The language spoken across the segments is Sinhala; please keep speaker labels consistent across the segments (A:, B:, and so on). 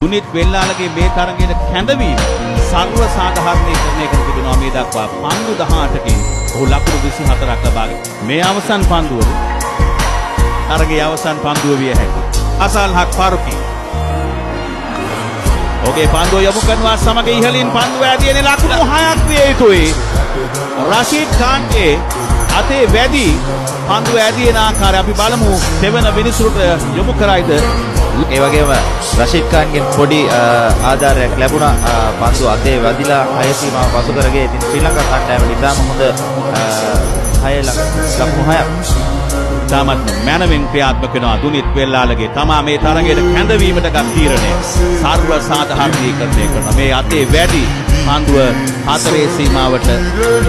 A: යුනිට් වෙල්ලාලගේ මේ තරගයේ කැඳවීම සර්ව සාධාරණීකරණය කර තිබෙනවා මේ දක්වා පන්දු 18කින් ඔහු ලකුණු 24ක් ලබාගෙන මේ අවසන් පන්දුව තරගයේ අවසන් පන්දුව විය හැකියි. අසල් හක් ෆාරුකි ඔහුගේ පන්දුව යොමු කරනවා සමග ඉහළින් පන්දුව ඇදීනේ ලකුණු 6ක් විය යුතුයි. රෂීද් ඛාන්ගේ අතේ වැඩි පන්දුව ඇදීන ආකාරය අපි බලමු දෙවන විනිසුරුට යොමු කරයිද.
B: ඒ වගේම රෂීද් ඛාන්ගෙන් පොඩි ආධාරයක් ලැබුණා පන්දු අතේ වැදිලා 6 සීමාව පසු කරගෙන ඉතින් ශ්‍රී ලංකා කණ්ඩායම නිසාම හොඳ 6 ලකුණු 6ක්
A: තාමත් මනමින් ක්‍රියාත්මක වෙනවා දුනිත් වෙල්ලාලගේ තමා මේ තරගයට කැඳවීමට ගත් තීරණය සර්ව සාධාරණීකරණය කරන මේ අතේ වැඩි පන්දුව 4 සීමාවට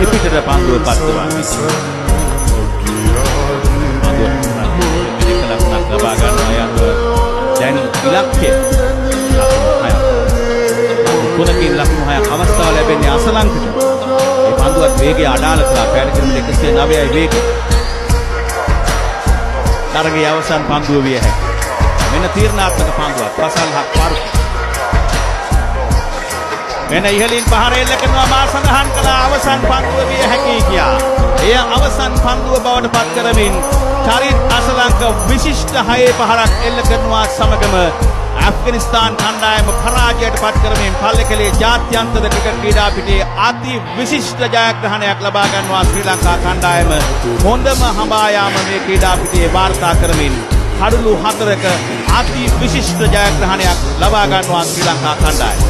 A: එපිටට පන්දුව පත්වන්නේ පන්දුව ලබා ගන්නවා දැන් ඉලක්කය තුනකින් ලකුණු 6ක් අවස්ථාව ලැබෙන්නේ අසලංකට. මේ පන්දුවත් වේගය අඩාල කළා පැය කිලෝමීටර් 109යි වේගය. තරගයේ අවසන් පන්දුව විය හැකියි. මෙන්න තීරණාත්මක පන්දුවක් අසල් හක් ෆාරුකි. මෙන්න ඉහළින් පහර එල්ල කරනවා මා සඳහන් කළ අවසන් පන්දුව විය හැකියි කියා. එය අවසන් පන්දුව බවට පත් කරමින් චරිත් අසලංක විශිෂ්ට 6 පහරක් එල්ල කරනවා සමගම ඇෆ්ගනිස්තාන් කණ්ඩායම පරාජයට පත් කරමින් පල්ලෙකලේ ජාත්‍යන්තර ක්‍රිකට් ක්‍රීඩා පිටියේ අති විශිෂ්ට ජයග්‍රහණයක් ලබා ගන්නවා ශ්‍රී ලංකා කණ්ඩායම. හොඳම හඹා යාම මේ ක්‍රීඩා පිටියේ වාර්තා කරමින් කඩලු 4ක අති විශිෂ්ට ජයග්‍රහණයක් ලබා ගන්නවා ශ්‍රී ලංකා කණ්ඩායම.